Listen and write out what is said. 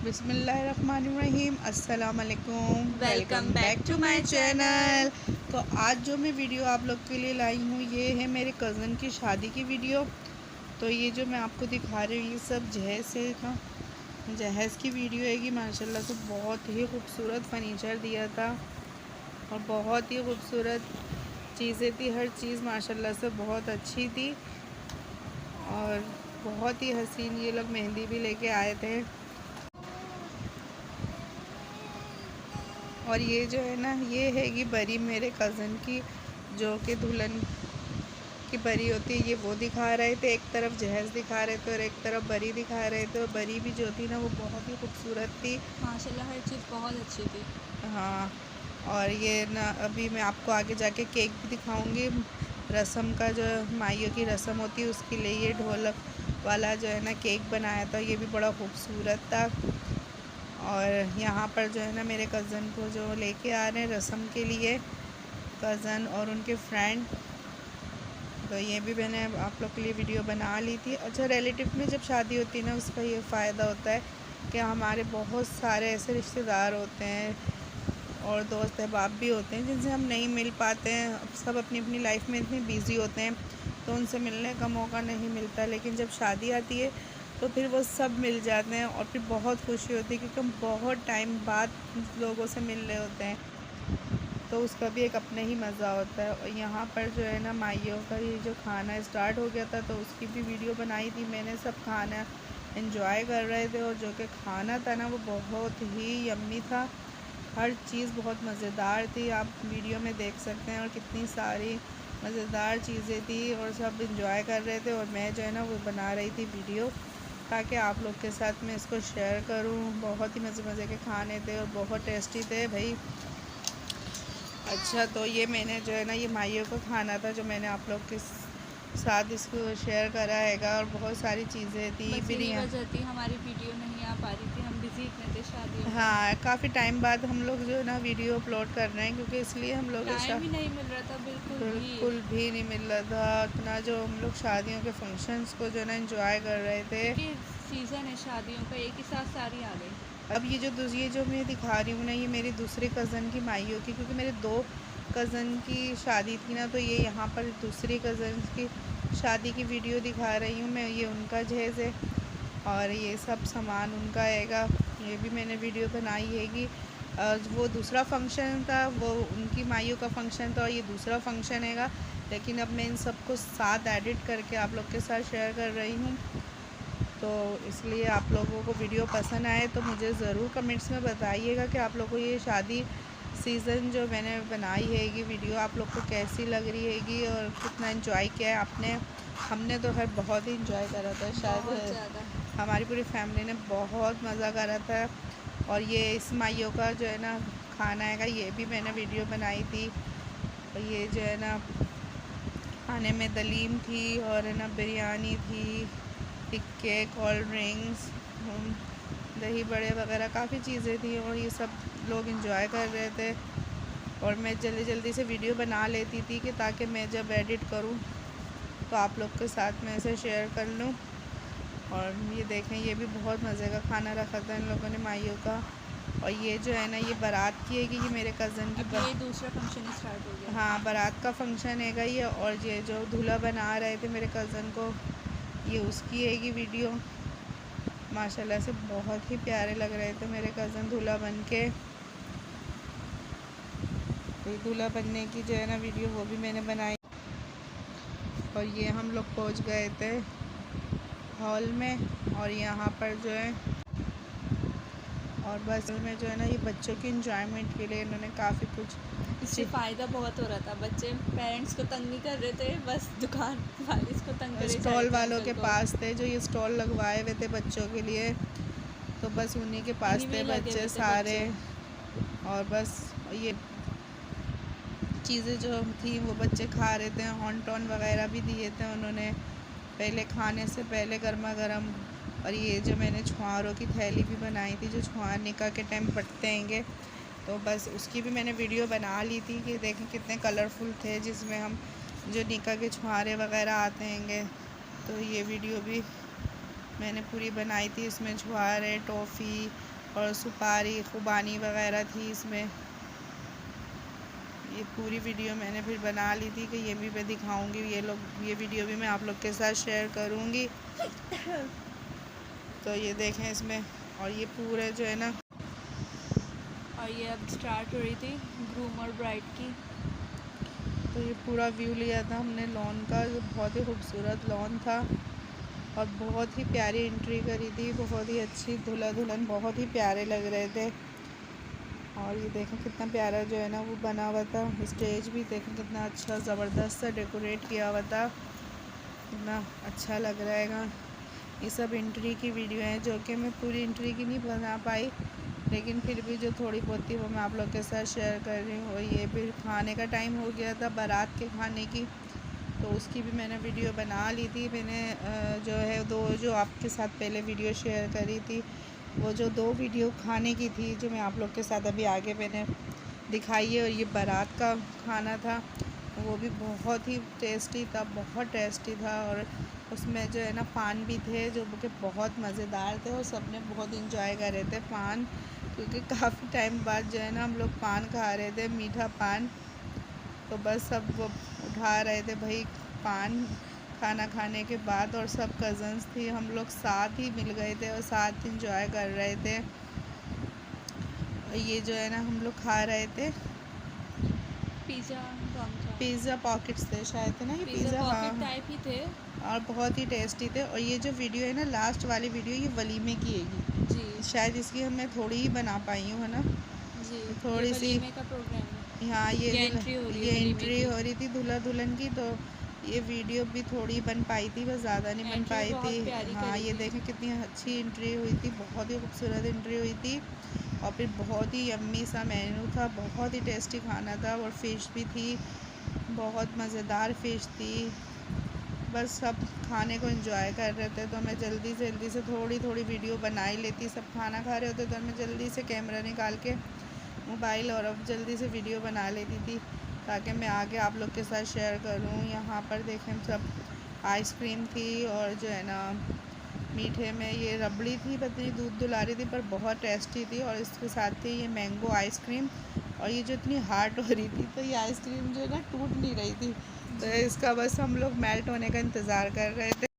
बिस्मिल्लाहिर्रहमानिर्रहीम, अस्सलाम वालेकुम, welcome back to to my my channel. तो आज जो मैं वीडियो आप लोग के लिए लाई हूँ ये है मेरे कज़न की शादी की वीडियो। तो ये जो मैं आपको दिखा रही हूँ ये सब जहेज़ की वीडियो है कि माशाल्लाह से बहुत ही खूबसूरत फर्नीचर दिया था और बहुत ही खूबसूरत चीज़ें थी। हर चीज़ माशाल्लाह से बहुत अच्छी थी और बहुत ही हसीन ये लोग मेहंदी भी लेके आए थे। और ये जो है ना ये है कि बरी मेरे कज़न की, जो कि दुल्हन की बरी होती है, ये वो दिखा रहे थे। एक तरफ जहेज़ दिखा रहे थे और एक तरफ बरी दिखा रहे थे। और बरी भी जो थी ना वो बहुत ही खूबसूरत थी माशाल्लाह हर चीज़ बहुत अच्छी थी। हाँ। और ये ना अभी मैं आपको आगे जाके केक भी दिखाऊंगी। रस्म का जो माइयों की रस्म होती है उसके लिए ये ढोलक वाला जो है ना केक बनाया था, ये भी बड़ा खूबसूरत था। और यहाँ पर जो है ना मेरे कज़न को जो लेके आ रहे हैं रस्म के लिए, कज़न और उनके फ्रेंड, तो ये भी मैंने आप लोग के लिए वीडियो बना ली थी। अच्छा, रिलेटिव में जब शादी होती है ना उसका ये फ़ायदा होता है कि हमारे बहुत सारे ऐसे रिश्तेदार होते हैं और दोस्त अहबाब भी होते हैं जिनसे हम नहीं मिल पाते हैं। सब अपनी अपनी लाइफ में इतने बिज़ी होते हैं तो उनसे मिलने का मौका नहीं मिलता। लेकिन जब शादी आती है तो फिर वो सब मिल जाते हैं और फिर बहुत खुशी होती है क्योंकि हम बहुत टाइम बाद लोगों से मिल रहे होते हैं, तो उसका भी एक अपना ही मज़ा होता है। और यहाँ पर जो है ना माइयों का ये जो खाना स्टार्ट हो गया था तो उसकी भी वीडियो बनाई थी मैंने। सब खाना एंजॉय कर रहे थे और जो कि खाना था ना वो बहुत ही यम्मी था। हर चीज़ बहुत मज़ेदार थी, आप वीडियो में देख सकते हैं। और कितनी सारी मज़ेदार चीज़ें थी और सब इंजॉय कर रहे थे। और मैं जो है ना वो बना रही थी वीडियो ताकि आप लोग के साथ मैं इसको शेयर करूं। बहुत ही मज़े के खाने थे और बहुत टेस्टी थे भाई। अच्छा, तो ये मैंने जो है ना ये माइयों का खाना था जो मैंने आप लोग के साथ इसको शेयर करा हैगा। और बहुत सारी चीज़ें थी बस यही बिरयानी। वजह थी हमारी वीडियो नहीं आ पा रही थी, हम बिज़ी इतने थे शादियों में। हाँ, काफ़ी टाइम बाद हम लोग जो है ना वीडियो अपलोड कर रहे हैं क्योंकि इसलिए हम लोग टाइम ही नहीं मिल रहा था बिल्कुल भी। बिल्कुल भी नहीं मिल रहा था इतना। जो हम लोग शादियों के फंक्शंस को जो है ना एंजॉय कर रहे थे। क्योंकि सीज़न है शादियों का, एक ही साथ सारी आ गई। अब ये जो मैं दिखा रही हूँ ना ये मेरी दूसरे कज़न की माइयों की, क्योंकि मेरे दो कज़न की शादी थी ना, तो ये यहाँ पर दूसरी कज़न की शादी की वीडियो दिखा रही हूँ मैं। ये उनका जहेज़ है और ये सब सामान उनका आएगा। ये भी मैंने वीडियो बनाई है कि वो दूसरा फंक्शन था, वो उनकी माइयों का फंक्शन था और ये दूसरा फंक्शन हैगा। लेकिन अब मैं इन सबको साथ एडिट करके आप लोग के साथ शेयर कर रही हूँ। तो इसलिए आप लोगों को वीडियो पसंद आए तो मुझे ज़रूर कमेंट्स में बताइएगा कि आप लोगों को ये शादी सीज़न जो मैंने बनाई हैगी वीडियो आप लोग को कैसी लग रही हैगी और कितना एंजॉय किया है आपने। हमने तो खैर बहुत ही इंजॉय करा था, बहुत शायद ज़्यादा। हमारी पूरी फैमिली ने बहुत मज़ा करा था। और ये इस माइयों का जो है ना खाना हैगा ये भी मैंने वीडियो बनाई थी। और ये जो है ना खाने में दलीम थी और है ना बिरयानी थी, टिक्के, कोल्ड ड्रिंक्स, दही बड़े वगैरह काफ़ी चीज़ें थी और ये सब लोग इंजॉय कर रहे थे। और मैं जल्दी जल्दी से वीडियो बना लेती थी कि ताकि मैं जब एडिट करूं तो आप लोग के साथ में इसे शेयर कर लूं। और ये देखें ये भी बहुत मज़े का खाना रखा था इन लोगों ने माइयों का। और ये जो है ना ये बारात की है कि ये मेरे कज़न की अब ये दूसरा फंक्शन स्टार्ट हो गया। हाँ, बारात का फंक्शन हैगा ये। और ये जो दूल्हा बना रहे थे मेरे कज़न को, ये उसकी हैगी वीडियो। माशाल्लाह से बहुत ही प्यारे लग रहे थे मेरे कज़न दूल्हा बन के। तो दूल्हा बनने की जो है ना वीडियो वो भी मैंने बनाई। और ये हम लोग पहुंच गए थे हॉल में और यहाँ पर जो है और बस में जो है ना ये बच्चों की इंजॉयमेंट के लिए इन्होंने काफ़ी कुछ इससे फ़ायदा बहुत हो रहा था, बच्चे पेरेंट्स को तंग नहीं कर रहे थे, बस दुकान वाले इसको तंग करे जा रहे स्टॉल थे वालों के अंकल को। पास थे जो ये स्टॉल लगवाए हुए थे बच्चों के लिए, तो बस उन्हीं के पास इन्हीं में थे ही लगे बच्चे हुए थे सारे। बच्चे। और बस ये चीज़ें जो थी वो बच्चे खा रहे थे। हॉन टॉन वगैरह भी दिए थे उन्होंने पहले खाने से पहले गर्मा गर्म। और ये जो मैंने छुआरों की थैली भी बनाई थी जो छुआर निकाह के टाइम बटते हैंगे, तो बस उसकी भी मैंने वीडियो बना ली थी कि देखें कितने कलरफुल थे, जिसमें हम जो निकाह के छुआरे वगैरह आते हैंगे। तो ये वीडियो भी मैंने पूरी बनाई थी, इसमें छुआरे, टॉफ़ी और सुपारी खुबानी वगैरह थी इसमें। ये पूरी वीडियो मैंने फिर बना ली थी कि ये भी मैं दिखाऊंगी, ये वीडियो भी मैं आप लोग के साथ शेयर करूंगी। तो ये देखें इसमें, और ये पूरे जो है ना, और ये अब स्टार्ट हो रही थी ग्रूम और ब्राइड की। तो ये पूरा व्यू लिया था हमने लॉन का, जो बहुत ही खूबसूरत लॉन था और बहुत ही प्यारी एंट्री करी थी, बहुत ही अच्छी, दूल्हा दुल्हन बहुत ही प्यारे लग रहे थे। और ये देखें कितना प्यारा जो है ना वो बना हुआ था, स्टेज भी देखें कितना अच्छा ज़बरदस्त सा डेकोरेट किया हुआ था, कितना अच्छा लग रहा है। ये सब एंट्री की वीडियो है जो कि मैं पूरी एंट्री की नहीं बना पाई, लेकिन फिर भी जो थोड़ी बहुत थी वो मैं आप लोग के साथ शेयर कर रही हूँ। और ये भी खाने का टाइम हो गया था, बारात के खाने की, तो उसकी भी मैंने वीडियो बना ली थी। मैंने जो है जो आपके साथ पहले वीडियो शेयर करी थी, वो जो 2 वीडियो खाने की थी जो मैं आप लोग के साथ अभी आगे मैंने दिखाई है। और ये बारात का खाना था, वो भी बहुत ही टेस्टी था, बहुत टेस्टी था। और उसमें जो है ना पान भी थे जो कि बहुत मज़ेदार थे और सब ने बहुत इंजॉय कर रहे थे पान, क्योंकि काफ़ी टाइम बाद जो है ना हम लोग पान खा रहे थे, मीठा पान। तो बस सब वो उठा रहे थे भाई पान खाना खाने के बाद, और सब कज़न्स थी, हम लोग साथ ही मिल गए थे और साथ इंजॉय कर रहे थे। ये जो है ना हम लोग खा रहे थे पिज़्ज़ा पॉकेट्स थे शायद, थे ना ये पिज़्ज़ा, हाँ, टाइप ही थे और बहुत ही टेस्टी थे। और ये जो वीडियो है ना लास्ट वाली वीडियो, ये वलीमे की है जी। शायद, इसकी मैं थोड़ी ही बना पाई हूँ, है ना, जी, थोड़ी सी। वलीमे का प्रोग्राम है। हाँ ये एंट्री हो रही है, ये वलीमे एंट्री की। हो रही थी दूल्हा दुल्हन की, तो ये वीडियो भी थोड़ी बन पाई थी, बस ज़्यादा नहीं बन एंट्री पाई बहुत थी। प्यारी हाँ करी ये थी। देखें कितनी अच्छी एंट्री हुई थी, बहुत ही खूबसूरत एंट्री हुई थी। और फिर बहुत ही यम्मी सा मेन्यू था, बहुत ही टेस्टी खाना था, और फ़िश भी थी, बहुत मज़ेदार फ़िश थी। बस सब खाने को एंजॉय कर रहे थे, तो मैं जल्दी से थोड़ी थोड़ी वीडियो बना ही लेती। सब खाना खा रहे होते तो मैं जल्दी से कैमरा निकाल के मोबाइल और अब जल्दी से वीडियो बना लेती थी, ताकि मैं आगे आप लोग के साथ शेयर करूं। यहाँ पर देखें सब आइसक्रीम थी, और जो है ना मीठे में ये रबड़ी थी, पतली दूध दुला रही थी पर बहुत टेस्टी थी। और इसके साथ थी ये मैंगो आइसक्रीम, और ये जो इतनी हार्ड हो रही थी, तो ये आइसक्रीम जो है ना टूट नहीं रही थी, तो इसका बस हम लोग मेल्ट होने का इंतज़ार कर रहे थे।